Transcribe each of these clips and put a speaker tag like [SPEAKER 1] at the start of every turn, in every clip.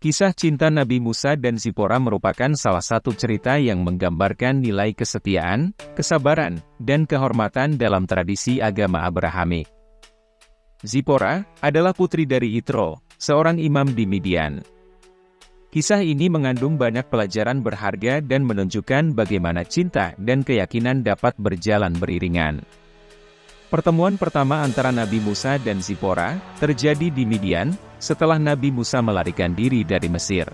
[SPEAKER 1] Kisah cinta Nabi Musa dan Zipora merupakan salah satu cerita yang menggambarkan nilai kesetiaan, kesabaran, dan kehormatan dalam tradisi agama Abrahamik. Zipora adalah putri dari Yitro, seorang imam di Midian. Kisah ini mengandung banyak pelajaran berharga dan menunjukkan bagaimana cinta dan keyakinan dapat berjalan beriringan. Pertemuan pertama antara Nabi Musa dan Zipora terjadi di Midian, setelah Nabi Musa melarikan diri dari Mesir.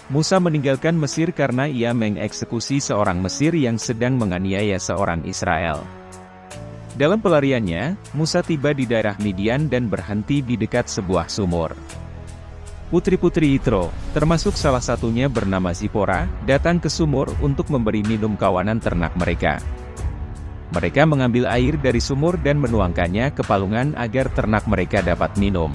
[SPEAKER 1] Musa meninggalkan Mesir karena ia mengeksekusi seorang Mesir yang sedang menganiaya seorang Israel. Dalam pelariannya, Musa tiba di daerah Midian dan berhenti di dekat sebuah sumur. Putri-putri Yitro, termasuk salah satunya bernama Zipora, datang ke sumur untuk memberi minum kawanan ternak mereka. Mereka mengambil air dari sumur dan menuangkannya ke palungan agar ternak mereka dapat minum.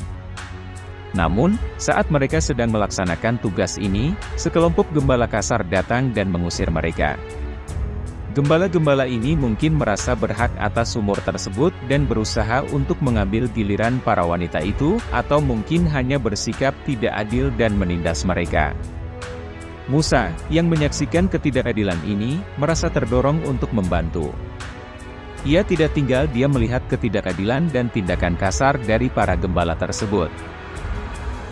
[SPEAKER 1] Namun, saat mereka sedang melaksanakan tugas ini, sekelompok gembala kasar datang dan mengusir mereka. Gembala-gembala ini mungkin merasa berhak atas sumur tersebut dan berusaha untuk mengambil giliran para wanita itu, atau mungkin hanya bersikap tidak adil dan menindas mereka. Musa, yang menyaksikan ketidakadilan ini, merasa terdorong untuk membantu. Ia tidak tinggal diam melihat ketidakadilan dan tindakan kasar dari para gembala tersebut.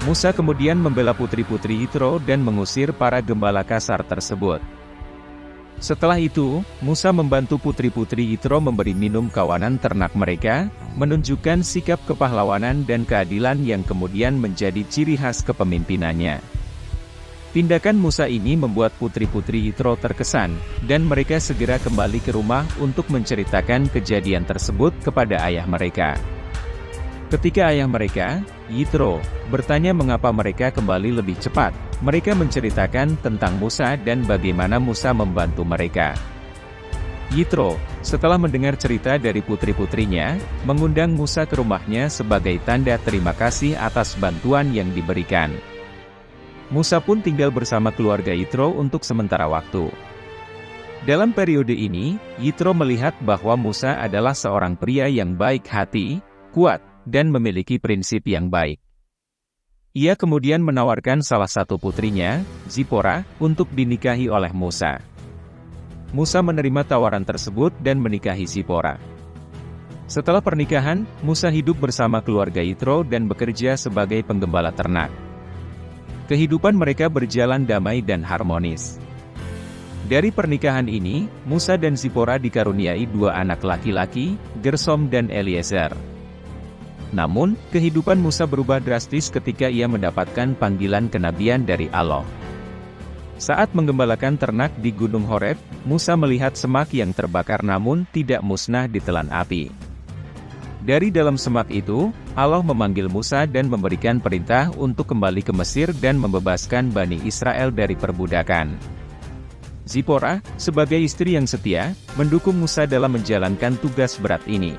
[SPEAKER 1] Musa kemudian membela putri-putri Yitro dan mengusir para gembala kasar tersebut. Setelah itu, Musa membantu putri-putri Yitro memberi minum kawanan ternak mereka, menunjukkan sikap kepahlawanan dan keadilan yang kemudian menjadi ciri khas kepemimpinannya. Tindakan Musa ini membuat putri-putri Yitro terkesan, dan mereka segera kembali ke rumah untuk menceritakan kejadian tersebut kepada ayah mereka. Ketika ayah mereka, Yitro, bertanya mengapa mereka kembali lebih cepat, mereka menceritakan tentang Musa dan bagaimana Musa membantu mereka. Yitro, setelah mendengar cerita dari putri-putrinya, mengundang Musa ke rumahnya sebagai tanda terima kasih atas bantuan yang diberikan. Musa pun tinggal bersama keluarga Yitro untuk sementara waktu. Dalam periode ini, Yitro melihat bahwa Musa adalah seorang pria yang baik hati, kuat, dan memiliki prinsip yang baik. Ia kemudian menawarkan salah satu putrinya, Zipora, untuk dinikahi oleh Musa. Musa menerima tawaran tersebut dan menikahi Zipora. Setelah pernikahan, Musa hidup bersama keluarga Yitro dan bekerja sebagai penggembala ternak. Kehidupan mereka berjalan damai dan harmonis. Dari pernikahan ini, Musa dan Zipora dikaruniai dua anak laki-laki, Gersom dan Eliezer. Namun, kehidupan Musa berubah drastis ketika ia mendapatkan panggilan kenabian dari Allah. Saat menggembalakan ternak di Gunung Horeb, Musa melihat semak yang terbakar namun tidak musnah ditelan api. Dari dalam semak itu, Allah memanggil Musa dan memberikan perintah untuk kembali ke Mesir dan membebaskan Bani Israel dari perbudakan. Zipora, sebagai istri yang setia, mendukung Musa dalam menjalankan tugas berat ini.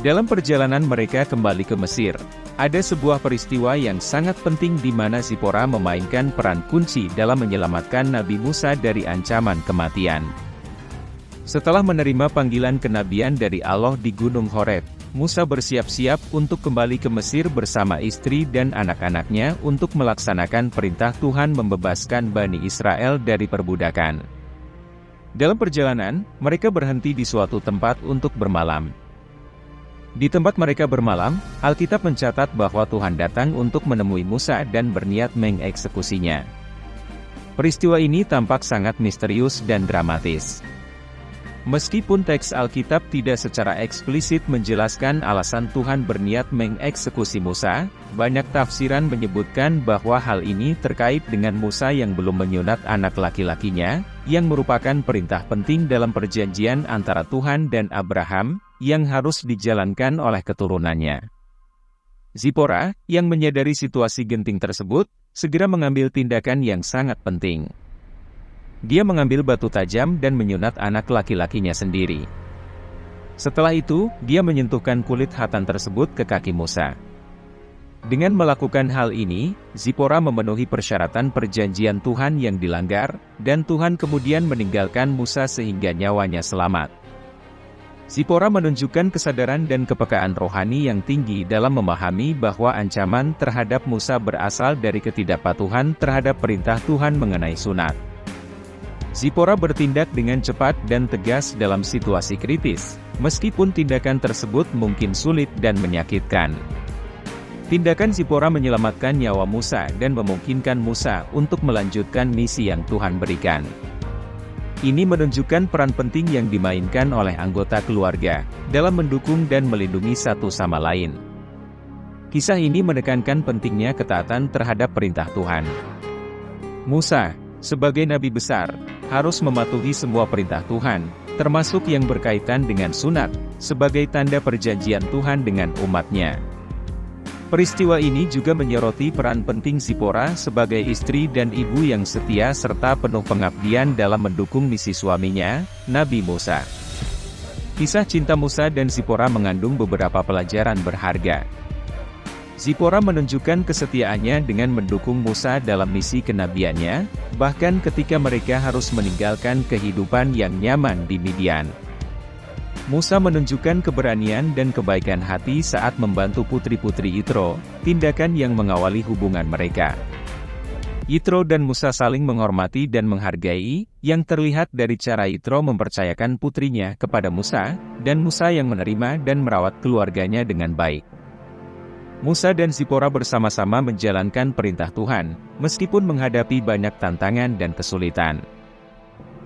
[SPEAKER 1] Dalam perjalanan mereka kembali ke Mesir, ada sebuah peristiwa yang sangat penting di mana Zipora memainkan peran kunci dalam menyelamatkan Nabi Musa dari ancaman kematian. Setelah menerima panggilan kenabian dari Allah di Gunung Horeb, Musa bersiap-siap untuk kembali ke Mesir bersama istri dan anak-anaknya untuk melaksanakan perintah Tuhan membebaskan Bani Israel dari perbudakan. Dalam perjalanan, mereka berhenti di suatu tempat untuk bermalam. Di tempat mereka bermalam, Alkitab mencatat bahwa Tuhan datang untuk menemui Musa dan berniat mengeksekusinya. Peristiwa ini tampak sangat misterius dan dramatis. Meskipun teks Alkitab tidak secara eksplisit menjelaskan alasan Tuhan berniat mengeksekusi Musa, banyak tafsiran menyebutkan bahwa hal ini terkait dengan Musa yang belum menyunat anak laki-lakinya, yang merupakan perintah penting dalam perjanjian antara Tuhan dan Abraham, yang harus dijalankan oleh keturunannya. Zipora, yang menyadari situasi genting tersebut, segera mengambil tindakan yang sangat penting. Dia mengambil batu tajam dan menyunat anak laki-lakinya sendiri. Setelah itu, dia menyentuhkan kulit khatan tersebut ke kaki Musa. Dengan melakukan hal ini, Zipora memenuhi persyaratan perjanjian Tuhan yang dilanggar, dan Tuhan kemudian meninggalkan Musa sehingga nyawanya selamat. Zipora menunjukkan kesadaran dan kepekaan rohani yang tinggi dalam memahami bahwa ancaman terhadap Musa berasal dari ketidakpatuhan terhadap perintah Tuhan mengenai sunat. Zipora bertindak dengan cepat dan tegas dalam situasi kritis, meskipun tindakan tersebut mungkin sulit dan menyakitkan. Tindakan Zipora menyelamatkan nyawa Musa dan memungkinkan Musa untuk melanjutkan misi yang Tuhan berikan. Ini menunjukkan peran penting yang dimainkan oleh anggota keluarga dalam mendukung dan melindungi satu sama lain. Kisah ini menekankan pentingnya ketaatan terhadap perintah Tuhan. Musa, sebagai nabi besar, harus mematuhi semua perintah Tuhan, termasuk yang berkaitan dengan sunat, sebagai tanda perjanjian Tuhan dengan umatnya. Peristiwa ini juga menyoroti peran penting Zipora sebagai istri dan ibu yang setia serta penuh pengabdian dalam mendukung misi suaminya, Nabi Musa. Kisah cinta Musa dan Zipora mengandung beberapa pelajaran berharga. Zipora menunjukkan kesetiaannya dengan mendukung Musa dalam misi kenabiannya, bahkan ketika mereka harus meninggalkan kehidupan yang nyaman di Midian. Musa menunjukkan keberanian dan kebaikan hati saat membantu putri-putri Yitro, tindakan yang mengawali hubungan mereka. Yitro dan Musa saling menghormati dan menghargai, yang terlihat dari cara Yitro mempercayakan putrinya kepada Musa, dan Musa yang menerima dan merawat keluarganya dengan baik. Musa dan Zipora bersama-sama menjalankan perintah Tuhan, meskipun menghadapi banyak tantangan dan kesulitan.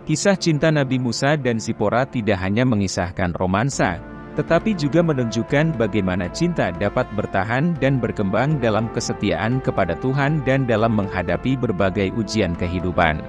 [SPEAKER 1] Kisah cinta Nabi Musa dan Zipora tidak hanya mengisahkan romansa, tetapi juga menunjukkan bagaimana cinta dapat bertahan dan berkembang dalam kesetiaan kepada Tuhan dan dalam menghadapi berbagai ujian kehidupan.